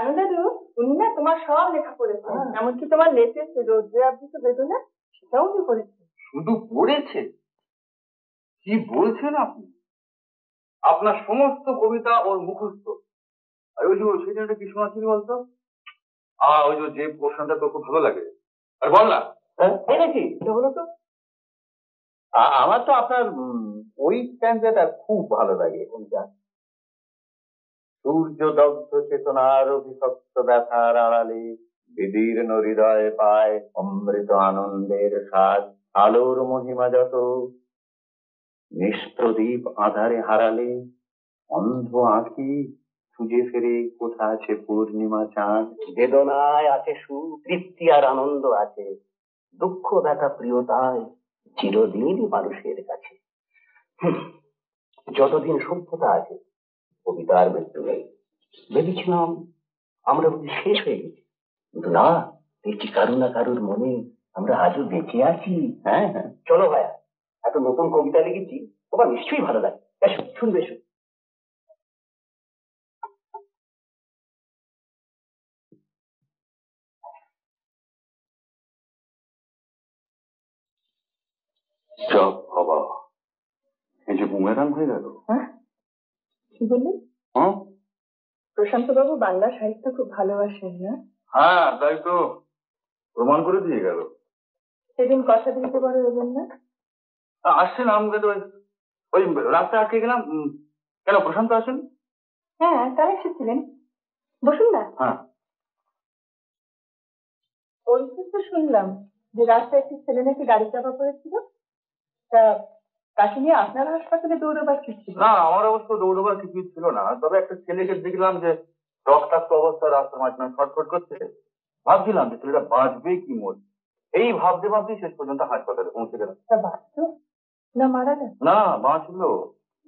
জানো দাদু, উনি না তোমার সব লেখা পড়েছেন, এমনকি তোমার লেটেস্ট রোদ্রে আবৃত বেদনা সেটাও উনি পড়েছেন। শুধু পড়েছে? কি বলছেন আপনি? আপনার সমস্ত কবিতা ওর মুখস্থ। আর ওই যে সেটা কি শোনাচ্ছিল বলতো? ওই যে পোর্শনটা তোর খুব ভালো লাগে, আর বল না। তাই নাকি? বলো তো। আমার তো আপনার ওই স্ট্যান্ডটা খুব ভালো লাগে। কোনটা? সূর্য দগ্ধ চেতনার অভিশপ্ত ব্যথার আড়ালে বিদীর্ণ হৃদয়ে পায় অমৃত আনন্দের স্বাদ। আলোর মহিমা যত নিষ্প্রদীপ আধারে হারালে অন্ধ আঁখি খুঁজে ফেরে কোথা আছে পূর্ণিমা চাঁদ। বেদনায় আছে সুখ, তৃপ্তি আর আনন্দ আছে, দুঃখ ব্যথা প্রিয়তায় চিরদিনই মানুষের কাছে। যতদিন সভ্যতা আছে কবিতার মৃত্যু নেই। ভেবেছিলাম আমরা বুঝি শেষ হয়ে গেছি, কিন্তু না, দেখছি কারো না কারোর মনে আমরা আজও বেঁচে আছি। হ্যাঁ হ্যাঁ, চলো ভাইয়া, এত নতুন কবিতা লিখেছি, তোমার নিশ্চয়ই ভালো লাগে। এসো, শুনবে এসো। বাবা, এই যে বুমেরাং হয়ে গেল। হ্যাঁ, কি বললেন? প্রশান্ত বাবু বাংলা সাহিত্য খুব ভালোবাসেন না? হ্যাঁ, তাই তো প্রমাণ করে দিয়ে গেল। সেদিন কথা দিতে পারো এলেন না? আসছেন আমাকে তো ওই রাস্তায় আটকে গেলাম। কেন প্রশান্ত আসেন? হ্যাঁ, তারা এসেছিলেন। বসুন না। হ্যাঁ, ওই তো শুনলাম যে রাস্তায় একটি ছেলে নাকি গাড়ি চাপা পড়েছিল, তা তাকে নিয়ে আপনার হাসপাতালে দৌড়বার কি ছিল? না, আমার অবশ্য দৌড়বার কিছু ছিল না, তবে একটা ছেলেকে দেখলাম যে রক্তাক্ত অবস্থায় রাস্তার মাঝখানে ছটফট করছে। ভাবছিলাম যে ছেলেটা বাঁচবে কি মরবে, এই ভাবতে ভাবতেই শেষ পর্যন্ত হাসপাতালে পৌঁছে গেলাম। তা বাঁচতো না মারা গেল? না, বাঁচলো,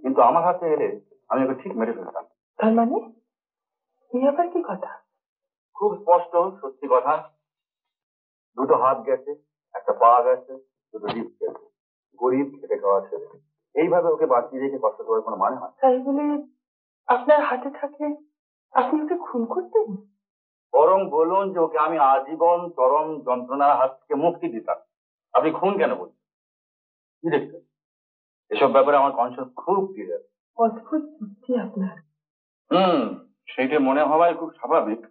কিন্তু আমার হাতে এলে আমি ওকে ঠিক মেরে ফেলতাম। তার মানে এই আবার কি কথা? খুব স্পষ্ট সত্যি কথা। দুটো হাত গেছে, একটা পা গেছে, দুটো রিপ গেছে। গরিব, খেটে খাওয়া ছেলে, এইভাবে ওকে বাঁচিয়ে রেখে কষ্ট করার কোনো মানে হয়? তাই বলে আপনার হাতে থাকলে আপনি ওকে খুন করতেন? বরং বলুন যে ওকে আমি আজীবন চরম যন্ত্রণার হাত থেকে মুক্তি দিতাম। আপনি খুন কেন বলছেন? কি দেখছেন? এসব ব্যাপারে আমার কনসিয়াস খুব ক্লিয়ার। অদ্ভুত বুদ্ধি আপনার। সেইটা মনে হওয়াই খুব স্বাভাবিক।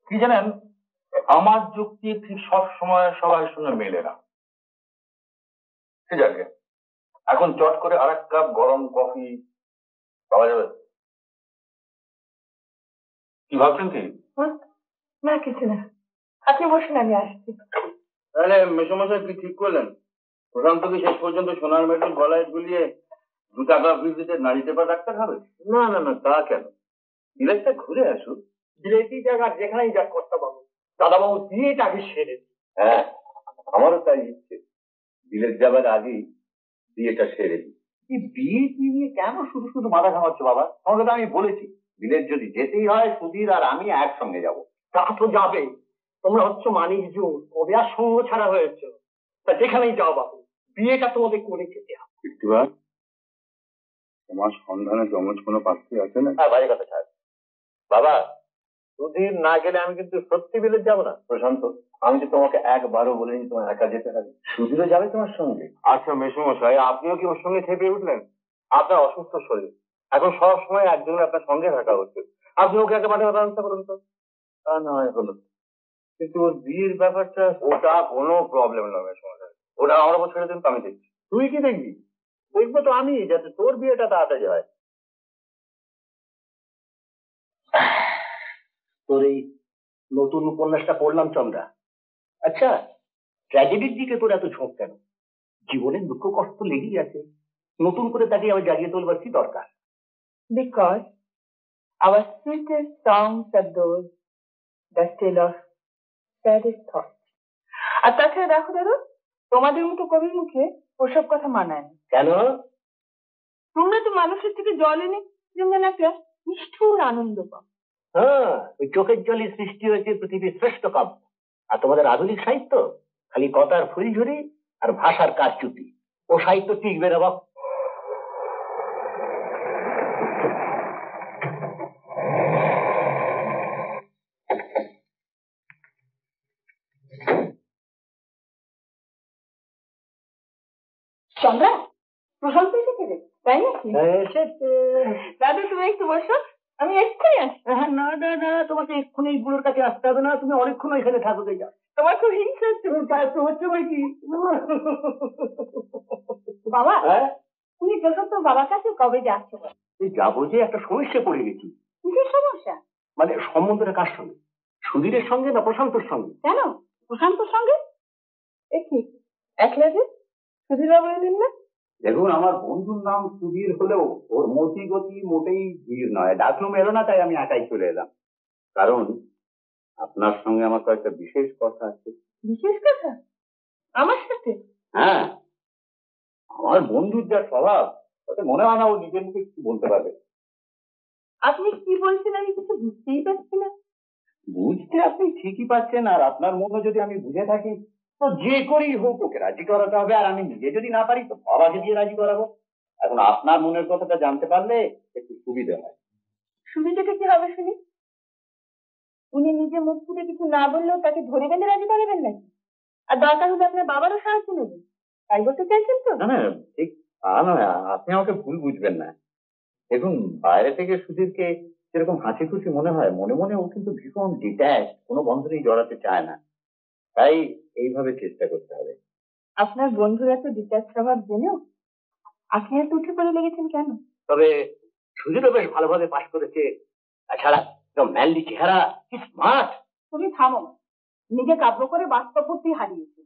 কি জানেন, আমার যুক্তি ঠিক সব সময় সবার সঙ্গে মেলে না। ঠিক আছে, এখন চট করে আর এক কাপ গরম কফি পাওয়া যাবে? কি ভাবছেন কি? না, কিছু না, আপনি বসুন, আমি আসছি। তাহলে মেসোমশাই কি ঠিক করলেন? প্রশান্ত কি শেষ পর্যন্ত সোনার মেডেল গলায় ঝুলিয়ে 2 টাকা ভিজিটে নারী টেপা ডাক্তার হবে? না না না, তা কেন? বিলেতটা ঘুরে আসুক, বিলেতি জায়গা যেখানেই যাক কর্তা বাবু, দাদাবাবু বিয়েটা আগে সেরে। হ্যাঁ, আমারও তাই ইচ্ছে, বিলেত যাবার আগেই বিয়েটা সেরে দিই। বিয়ে নিয়ে কেন শুধু শুধু মাথা ঘামাচ্ছ বাবা? তোমাকে তো আমি বলেছি, বিলেত যদি যেতেই হয় সুধীর আর আমি একসঙ্গে যাব। তা তো যাবে, তোমরা হচ্ছ মানিক জোর, কবে আর সঙ্গ ছাড়া হয়েছে। তা যেখানেই যাও বাবু, বিয়েটা তোমাদের করে যেতে হবে। তোমার সন্ধানে জমজ কোনো পাত্রী আছে না? হ্যাঁ, বাজে কথা ছাড় বাবা, সুধীর না গেলে আমি কিন্তু সত্যি বিলেত যাবো না। প্রশান্ত, আমি তো তোমাকে একবারও বলিনি তোমার একা যেতে হবে, সুধীরও যাবে তোমার সঙ্গে। আচ্ছা মেসোমশাই, আপনিও কি ওর সঙ্গে খেপে উঠলেন? আপনার অসুস্থ শরীর, এখন সব সময় একজনের আপনার সঙ্গে থাকা উচিত। আপনি ওকে একে পাঠানোর ব্যবস্থা করুন তো। তা নয় হলো, কিন্তু ওর বিয়ের ব্যাপারটা, ওটা কোনো প্রবলেম নয় মেসোমশাই, ওটা আমার উপর ছেড়ে দিন তো, আমি দেখছি। তুই কি দেখবি? দেখবো তো আমি, যাতে তোর বিয়েটা তাড়াতাড়ি হয়। তোর এই নতুন উপন্যাসটা পড়লাম চন্দ্রা। আচ্ছা, ট্র্যাজেডির দিকে তোর এত ঝোঁক কেন? জীবনের দুঃখ কষ্ট তো লেগেই আছে, নতুন করে তাকে আবার জাগিয়ে তোলবার কি দরকার? Because our sweetest songs are those that tell of saddest thoughts. আর তাছাড়া দেখো দাদু, তোমাদের মতো কবির মুখে ওসব কথা মানায় না। কেন? তোমরা তো মানুষের থেকে জল এনে যেমন একটা নিষ্ঠুর আনন্দ পাও। হ্যাঁ, ওই চোখের জলই সৃষ্টি হয়েছে পৃথিবীর শ্রেষ্ঠ কাব্য। আর তোমাদের আধুনিক সাহিত্য খালি কথার ফুলঝুরি আর ভাষার কারচুপি। ও সাহিত্য টিকবে না বাপ। চন্দ্রা, প্রশান্ত এসেছে রে, তাই নাকি? দাদু তুমি একটু বসো, আমি এক্ষুনি আসছি। না না না, তোমাকে এক্ষুনি এই বুড়োর কাছে আসতে হবে না, তুমি অনেকক্ষণ এখানে থাকো। যাও, তোমার খুব হিংসা হচ্ছে। হচ্ছে ভাই কি বাবা, তুমি প্রশান্ত বাবার কাছে কবে যাচ্ছ? যাবো যে একটা সমস্যা পড়ে গেছি। কিসের সমস্যা? মানে সম্বন্ধটা কার সঙ্গে, সুধীরের সঙ্গে না প্রশান্তর সঙ্গে? কেন প্রশান্তর সঙ্গে? কি একলা যে সুধীর বাবু এলেন না? দেখুন, আমার বন্ধুর নাম সুধীর হলেও ওর মতি গতি মোটেই ধীর নয়। ডাকলুম এলো না, তাই আমি একাই চলে এলাম। কারণ আপনার সঙ্গে আমার কয়েকটা বিশেষ কথা আছে। বিশেষ কথা? আমার সাথে? হ্যাঁ, আমার বন্ধুর যা স্বভাব, তাতে মনে হয় না ও নিজের মুখে কিছু বলতে পারবে। আপনি কি বলছেন আমি কিছু বুঝতেই পারছি না। বুঝতে আপনি ঠিকই পাচ্ছেন, আর আপনার মনে যদি আমি বুঝে থাকি তো যে করেই হোক ওকে রাজি করাতে হবে, আর আমি নিজে যদি না পারি তো বাবাকে দিয়ে রাজি করাবো। এখন আপনার মনের কথাটা জানতে পারলে একটু সুবিধা হয়। সুবিধাটা কি হবে শুনি? উনি নিজে মুখ থেকে কিছু না বললেও তাকে ধরে বেঁধে রাজি করাবেন নাকি? আর দরকার হলে আপনার বাবারও সাহায্য নেবেন, তাই বলতে চাইছেন তো? না না, ঠিক তা নয়, আপনি আমাকে ভুল বুঝবেন না। দেখুন, বাইরে থেকে সুধীরকে যেরকম হাসি খুশি মনে হয়, মনে মনে ও কিন্তু ভীষণ ডিট্যাচ, কোনো বন্ধনেই জড়াতে চায় না। তাই এইভাবে চেষ্টা করতে হবে। আপনার বন্ধুরা তো ডিটাচ স্বভাব জেনেও আপনি এত উঠে পড়ে লেগেছেন কেন? তবে সুধীরও বেশ ভালোভাবে পাশ করেছে, তাছাড়া ম্যানলি চেহারা, কি স্মার্ট। তুমি থামো, নিজে কাব্য করে বাস্তব বুদ্ধি হারিয়েছে।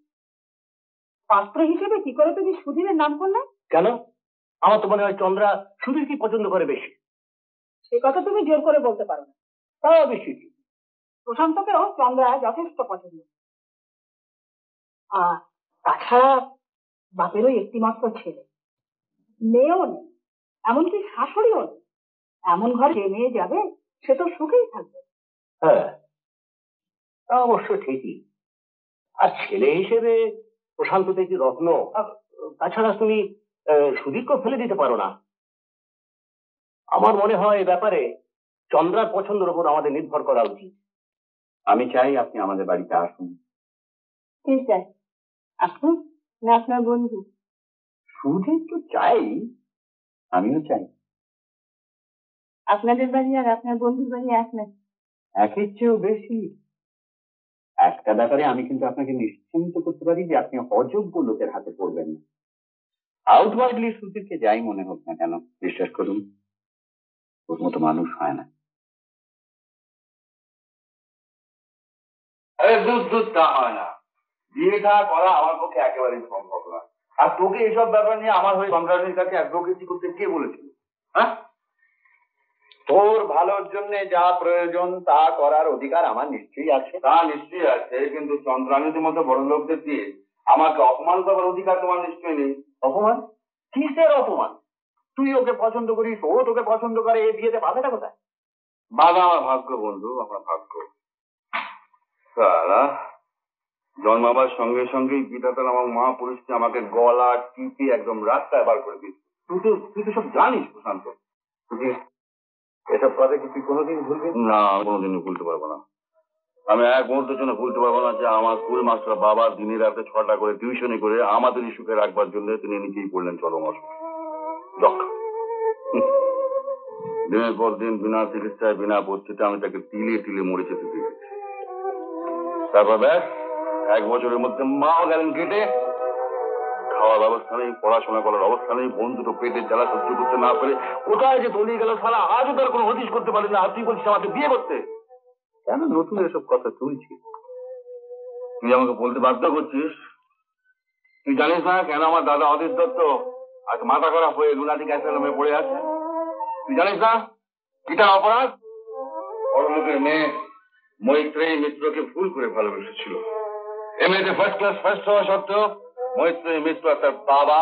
পাত্র হিসেবে কি করে তুমি সুধীরের নাম করলে? কেন? আমার তো মনে হয় চন্দ্রা সুধীর কি পছন্দ করে বেশি। সে কথা তুমি জোর করে বলতে পারো না। তা বেশি কি, প্রশান্তকেও চন্দ্রা যথেষ্ট পছন্দ। আর তাছাড়া বাপেরও একটিমাত্র ছেলে, মেয়েও নেই, এমনকি শাশুড়িও নেই। এমন ঘরে যে মেয়ে যাবে সে তো সুখেই থাকবে। হ্যাঁ, তা অবশ্য ঠিকই। আর ছেলে হিসেবে প্রশান্ত দেখি রত্ন। আর তাছাড়া তুমি সুধীরকেও ফেলে দিতে পারো না। আমার মনে হয় এ ব্যাপারে চন্দ্রার পছন্দের উপর আমাদের নির্ভর করা উচিত। আমি চাই আপনি আমাদের বাড়িতে আসুন। কি চাই, আপনি না আপনার বন্ধু? সুধীর তো চাই, আমিও চাই। আপনাদের বাড়ি আর আপনার বন্ধুর বাড়ি এক নাকি? একের চেয়েও বেশি। একটা ব্যাপারে আমি কিন্তু আপনাকে নিশ্চিন্ত করতে পারি যে আপনি অযোগ্য লোকের হাতে পড়বেন না। আউটওয়ার্ডলি সুধীরকে যাই মনে হোক না কেন, বিশ্বাস করুন ওর মতো মানুষ হয় না। দুধ দুধ তা হয় না, বিয়েটা করা আমার পক্ষে একেবারেই সম্ভব না। আর তোকে এসব ব্যাপার নিয়ে আমার হয়ে চন্দ্রানীর কাছে অ্যাডভোকেসি করতে কে বলেছিল? হ্যাঁ, তোর ভালোর জন্য যা প্রয়োজন তা করার অধিকার আমার নিশ্চয়ই আছে। তা নিশ্চয়ই আছে, কিন্তু চন্দ্রানীতির মতো বড় লোকদের দিয়ে আমাকে অপমান করার অধিকার তোমার নিশ্চয়ই নেই। অপমান? কিসের অপমান? তুই ওকে পছন্দ করিস, ও তোকে পছন্দ করে, এই বিয়েতে বাধাটা কোথায়? বাবা আমার ভাগ্য বন্ধু, আমার ভাগ্য। সারা জন্মাবার সঙ্গে সঙ্গেই বিধাতার আমার মা পুরুষকে আমাকে গলা টিপে একদম রাস্তায় বার করে দিচ্ছে। তুই তো সব জানিস প্রশান্ত। এসব কথা কি তুই কোনোদিন ভুলবি? না, আমি কোনোদিনই ভুলতে পারবো না। আমি এক মুহূর্তের জন্য ভুলতে পারবো না যে আমার স্কুল মাস্টার বাবা দিনে রাতে 6টা করে টিউশনি করে আমাদের সুখে রাখবার জন্য তিনি নিজেই পড়লেন চরম অসুখ। দিনের পর দিন বিনা চিকিৎসায় বিনা পরিস্থিতিতে আমি তাকে তিলে তিলে মরে যেতে দিয়েছি। তারপর ব্যাস 1 বছরের মধ্যে মাও গেলেন কেটে। খাওয়ার ব্যবস্থা নেই, পড়াশোনা করার অবস্থা নেই, বন্ধু তো পেটের জ্বালা সহ্য করতে না পারে কোথায় যে তলিয়ে গেল সারা, আজও তার কোনো হদিশ করতে পারি না। আর তুই বলছিস আমাকে বিয়ে করতে? কেন নতুন এসব কথা তুলছিস? তুই আমাকে বলতে বাধ্য করছিস। তুই জানিস না কেন আমার দাদা অদিত দত্ত আজ মাথা খারাপ হয়ে লুনাটিক অ্যাসাইলামে পড়ে আছে? তুই জানিস না কিটা অপরাধ? বড় লোকের মেয়ে মৈত্রেয়ী মিত্রকে ভুল করে ভালোবেসেছিল। এমএতে ফার্স্ট ক্লাস ফার্স্ট হওয়া সত্ত্বেও মৈত্রেয়ী মিত্র তার বাবা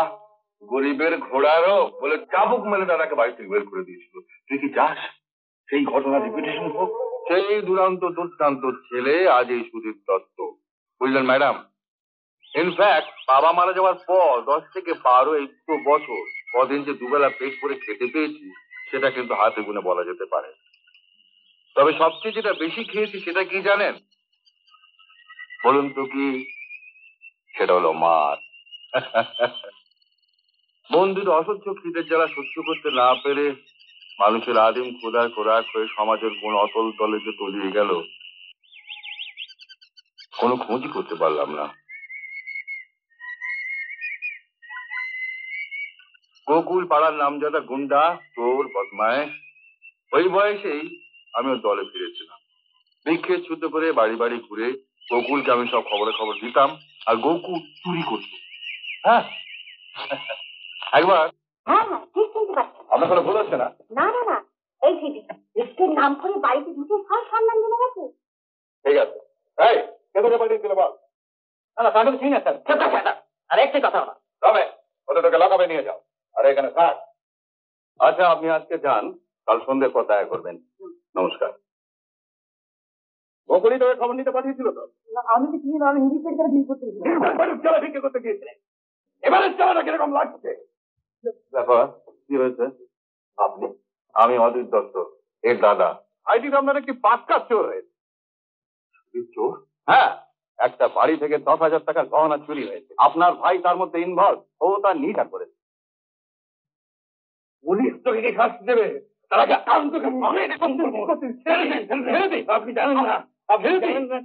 গরিবের ঘোড়ারও বলে চাবুক মেলে দাদাকে বাড়ি থেকে বের করে দিয়েছিল। তুই কি চাস সেই ঘটনা রিপিটেশন হোক? সেই দুরন্ত দুর্দান্ত ছেলে আজ এই সুধীর দত্ত, বুঝলেন ম্যাডাম? ইনফ্যাক্ট বাবা মারা যাওয়ার পর 10 থেকে 12 এই পুরো বছর কদিন যে দুবেলা পেট করে খেতে পেয়েছি সেটা কিন্তু হাতে গুনে বলা যেতে পারে। তবে সবচেয়ে যেটা বেশি খেয়েছি সেটা কি জানেন? বলুন তো কি? সেটা হলো মার। মন দুটো অসহ্য খিদের জ্বালা সহ্য করতে না পেরে মানুষের আদিম ক্ষুধার খোরাক হয়ে সমাজের কোন অতল তলে যে তলিয়ে গেল, কোনো খোঁজই করতে পারলাম না। গোকুল পাড়ার নামজাদা গুন্ডা, চোর, বদমায়েশ, ওই বয়সেই আমি ওর দলে ফিরেছিলাম। ভিক্ষে ছুতো করে বাড়ি বাড়ি ঘুরে গোকুলকে আমি সব খবরে খবর দিতাম, আর গোকুল চুরি করত। হ্যাঁ, একবার হ্যাঁ হ্যাঁ ঠিক চিনতে পারছি। আপনার কোনো ভুল হচ্ছে না? না না না, এই দিদি লিস্টের নাম করে বাড়িতে ঢুকে সব সম্মান জেনে গেছে। ঠিক আছে, এই কে তোকে পাঠিয়েছিল বল? না না কাকে চিনি না স্যার। আর একটি কথা না, তবে ওদের তোকে লাগাবে নিয়ে যাও, আর এখানে থাক। আচ্ছা, আপনি আজকে যান, কাল সন্ধ্যের পর দেখা করবেন। নমস্কার। গোকুলই তোকে খবর নিতে পাঠিয়েছিল তো? আমি তো চিনি না, আমি হিন্দি সেন্টারে বিল করতে এবারে ভিক্ষে করতে গিয়েছিলেন, এবারে চালাটা কিরকম লাগছে? ব্যাপার কি হয়েছে? আমি অজিত দত্ত, এর দাদা। আইটি আপনার একটি পাক্কা চোর হয়েছে। চোর? হ্যাঁ, একটা বাড়ি থেকে 10,000 টাকার গহনা চুরি হয়েছে। আপনার ভাই তার মধ্যে ইনভলভ, ও তার নিটা করেছে। পুলিশ তোকে কি শাস্তি দেবে? তার আগে আমি তোকে আপনি জানেন না,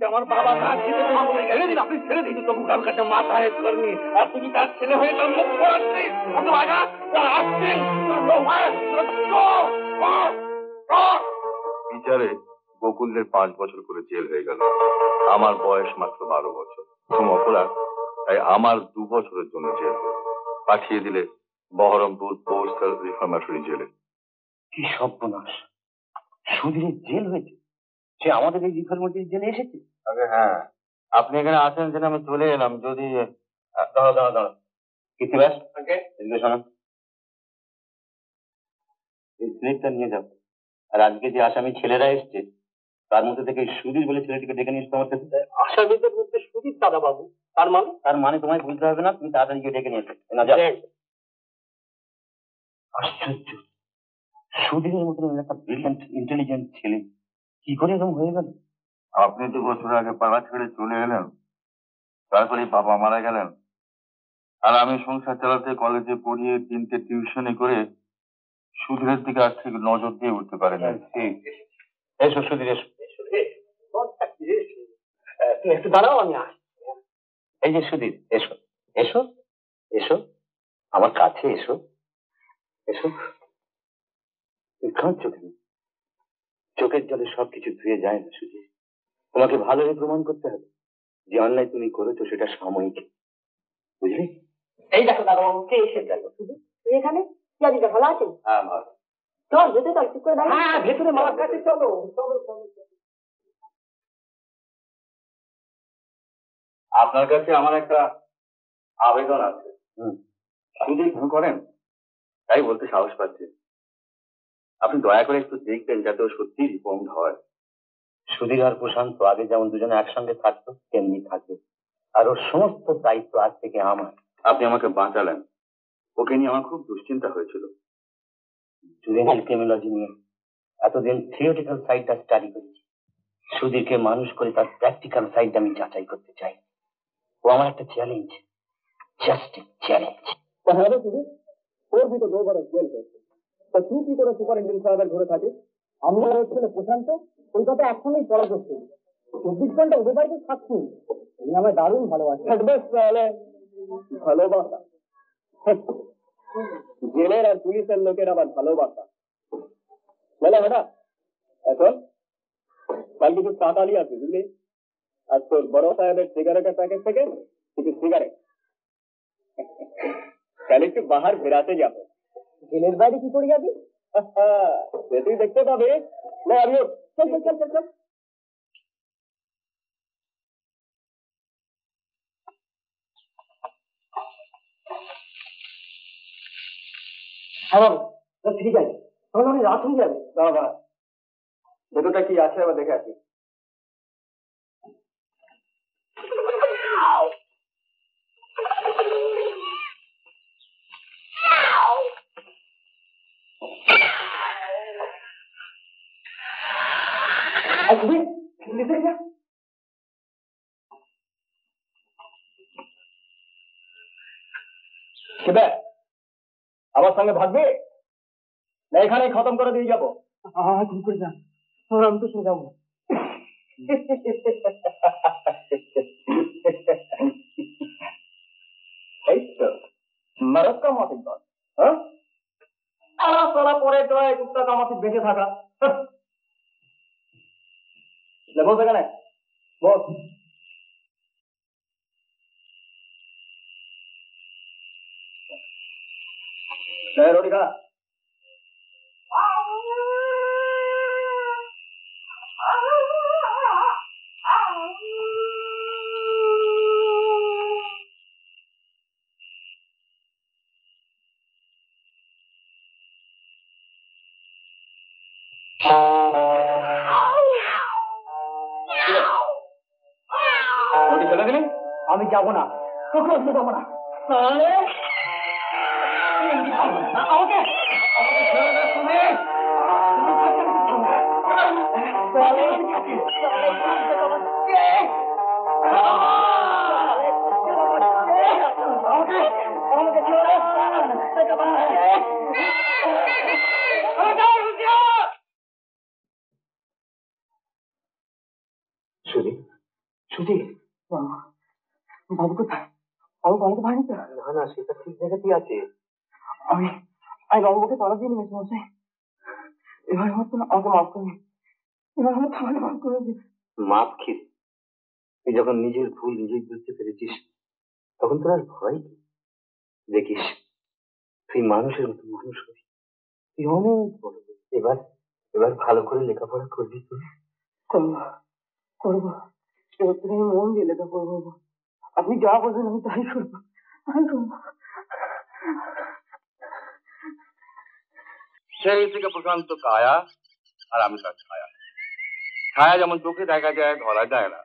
আমার বাবা ছেড়ে দিন, আপনি ছেড়ে দিন, তবু তার কাছে মাথা হেট করেনি। আর তুমি তার ছেলে হয়ে তার মুখ পড়াচ্ছিস। বিচারে গোকুলদের 5 বছর করে জেল হয়ে গেল। আমার বয়স মাত্র 12 বছর। প্রথম অপরাধ, তাই আমার 2 বছরের জন্য জেল পাঠিয়ে দিলে বহরমপুর পোস্টাল রিফর্মেটরি জেলে। কি সর্বনাশ, সুধীরের জেল হয়েছে, সে আমাদের এই রিফর্মেটরি জেলে এসেছে। আগে হ্যাঁ, আপনি এখানে আছেন জেনে আমি চলে এলাম। যদি দাঁড়া কীর্তি ব্যাস, এদিকে শোনো, এই স্লিপটা নিয়ে যাও। আর আজকে যে আসামি ছেলেরা এসছে তার মধ্যে থেকে সুধীর বলে ছেলেটিকে ডেকে নিয়ে এসে তোমার কাছে। আসামিদের মধ্যে সুধীর দাদা বাবু? তার মানে তোমায় বুঝতে হবে না, তুমি তাড়াতাড়ি গিয়ে ডেকে নিয়ে এসে না। যাও। আশ্চর্য, সুধীরের মতন একটা ব্রিলিয়ান্ট ইন্টেলিজেন্ট ছেলে কি করে এরকম হয়ে গেল? আপনি 2 বছর আগে পাড়া ছেড়ে চলে এলেন, তারপরে বাবা মারা গেলেন, আর আমি সংসার চালাতে কলেজে পড়িয়ে 3টে টিউশনি করে সুধীরের দিকে আর ঠিক নজর দিয়ে উঠতে পারেনি। এসো সুধীর, এসো। তুমি একটু দাঁড়াও, আমি আসছি। এই যে সুধীর, এসো এসো এসো, আমার কাছে এসো এসো। চোখের জলে সবকিছু ধুয়ে যায় না সুধীর। তোমাকে ভালোই প্রমাণ করতে হবে যে অন্যায় তুমি করেছো সেটা সাময়িক, বুঝলি? এই দেখো দাদাবাবু কে এসে গেল। সুধীর, তুই এখানে? জানিটা ভালো আছেন? হ্যাঁ ভালো। চল ভেতরে, চল ঠিক করে দাঁড়িয়ে। হ্যাঁ ভেতরে মামার কাছে চলো চলো চলো। আপনার কাছে আমার একটা আবেদন আছে। সুধীর ভুল করেন, তাই বলতে সাহস পাচ্ছি। আপনি দয়া করে একটু দেখবেন যাতে ও সত্যি রিফর্মড হয়। সুধীর আর প্রশান্ত আগে যেমন দুজনে একসঙ্গে থাকতো তেমনি থাকবে, আর ওর সমস্ত দায়িত্ব আজ থেকে আমার। আপনি আমাকে বাঁচালেন, ওকে নিয়ে আমার খুব দুশ্চিন্তা হয়েছিল। জুভেনাইল ক্রিমিনোলজি নিয়ে এতদিন থিওরিটিক্যাল সাইডটা স্টাডি করেছি, সুধীরকে মানুষ করে তার প্র্যাকটিক্যাল সাইডটা আমি যাচাই করতে চাই। ও আমার একটা চ্যালেঞ্জ, জাস্ট চ্যালেঞ্জ। তাহলে সুধীর, ওর ভিতরে 2 বছর জেল হয়েছে, তা তুই কি করে সুপারিনটেন্ডেন্ট সাহেবের ঘরে থাকিস? আমি আর ওর ছেলে প্রশান্ত কলকাতা একসঙ্গেই পড়া করছি, 24 ঘন্টা ওদের বাড়িতে থাকছি। তুমি আমায় দারুণ ভালোবাসি। বেশ তাহলে ভালোবাসা, জেলের আর পুলিশের লোকের আবার ভালোবাসা বলে হঠাৎ। এখন কাল কিছু টাকা নিয়ে আসবি বুঝলি, আর তোর বড় সাহেবের সিগারেটের প্যাকেট থেকে কিছু সিগারেট, তাহলে একটু বাহার বেড়াতে যাবো। জেলের বাইরে কি করে যাবি? তুই দেখতে পাবে না। আমিও চল চল চল চল চল। হ্যাঁ বাবু, ঠিক আছে, তাহলে অনেক রাত হয়ে যাবে। বাবা ভেতরটা কি আছে আবার দেখে আসি। আমার সঙ্গে ভাগবে না এখানেই খতম করে দিয়ে যাবো? তুমি করে যান, আমি তো শুনে যাবো। এই তো নরক কামাতি দল, হ্যাঁ? সারা পরে তো কুত্তা কামাতি বেঁচে থাকা বলবে কেন? বল। রোটি খা। রোটি ফেলে দিলি? আমি যাবো না, তোকে যাবো না। আমাকে ছেড়ে দে তুমি। বাবু কোথায়? বাবু বাড়িতে ভাই না? না, সেটা ঠিক জায়গাতেই আছে। আমি বাবুকে তাড়া দিয়ে নিয়েছি মশাই। এবার হচ্ছে না, আমাকে মাফ করে দিন। এবার আমার তাহলে মাফ করে দিন। মাফ খেয়ে তুই যখন নিজের ভুল নিজেই বুঝতে পেরেছিস তখন তোর আর ভয় কি? দেখিস তুই মানুষের মতো মানুষ হবি, তুই অনেক বড় হবি। এবার ভালো করে লেখাপড়া করবি তুই? করবো। এবার তুমি মন দিয়ে লেখাপড়া করবো। আপনি যা বলবেন আমি তাই করবো। সেই থেকে প্রশান্ত কায়া আর আমি তার ছায়া। ছায়া যেমন চোখে দেখা যায়, ধরা যায় না,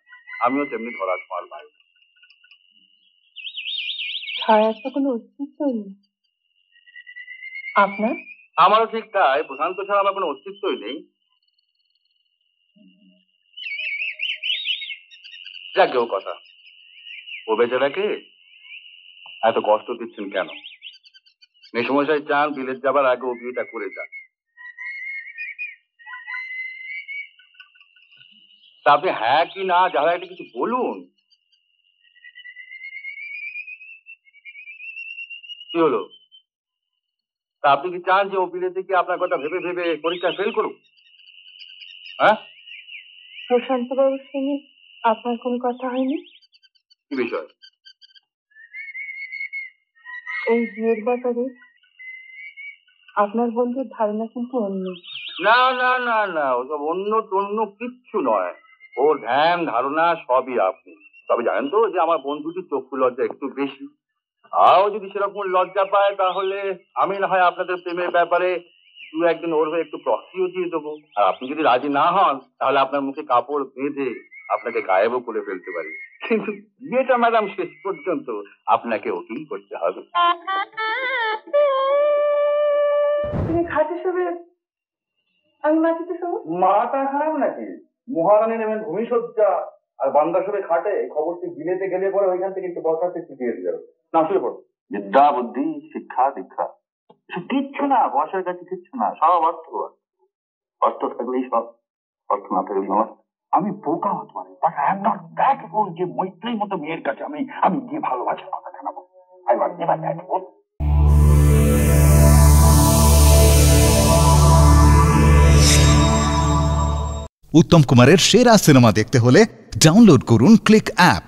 আমিও তেমনি ধরা ছোঁয়ার বাইরে। ছায়ার তো কোনো অস্তিত্বই নেই আপনার? আমারও ঠিক তাই, প্রশান্ত ছাড়া আমার কোনো অস্তিত্বই নেই। যাক ও কথা, ও বেচারাকে এত কষ্ট দিচ্ছেন কেন? মেসমশাই চান বিলেত যাবার আগে ও বিয়েটা করে যান। তা আপনি হ্যাঁ কি না যারা একটা কিছু বলুন। কি হলো? তা আপনি কি চান যে ও বিলেতে কি আপনার কথা ভেবে ভেবে পরীক্ষা ফেল করুক? হ্যাঁ, প্রশান্ত বাবুর সঙ্গে আপনার কোনো কথা হয়নি? কি বিষয়? এই বিয়ের ব্যাপারে আপনার বন্ধুর ধারণা কিন্তু অন্য। না না না না, ওসব অন্য টন্য কিচ্ছু নয়। ওর ধ্যান ধারণা সবই আপনি। তবে জানেন তো যে আমার বন্ধুটির চক্ষু লজ্জা একটু বেশি। আও যদি সেরকম লজ্জা পায় তাহলে আমি না হয় আপনাদের প্রেমের ব্যাপারে দু একদিন ওর হয়ে একটু প্রক্সিও দিয়ে দেবো। আর আপনি যদি রাজি না হন তাহলে আপনার মুখে কাপড় বেঁধে আপনাকে গায়েবও করে ফেলতে পারি। কিন্তু বিয়েটা ম্যাডাম শেষ পর্যন্ত আপনাকে ওকেই করতে হবে। তুমি খাটে শোবে, আমি মাটিতে শোবো? মাথা খারাপ নাকি? মহারানী নেবেন ভূমিসজ্জা আর বান্দা সবে খাটে। খবরটি বিলেতে গেলে পরে ওইখান থেকে একটু বসাতে শিখিয়ে দিয়ে যাবে। না শুয়ে পড়ো। বিদ্যা বুদ্ধি শিক্ষা দীক্ষা কিচ্ছু না, বয়সের কাছে কিচ্ছু না, সব অর্থ। অর্থ থাকলেই সব, অর্থ না থাকলে নয়। আমি বোকা হতে পারি, but I am not that fool যে মৈত্রীর মতো মেয়ের কাছে আমি গিয়ে ভালোবাসার কথা জানাবো। আই ওয়াজ নেভার দ্যাট ফুল। উত্তম কুমারের সেরা সিনেমা দেখতে হলে ডাউনলোড করুন ক্লিক অ্যাপ।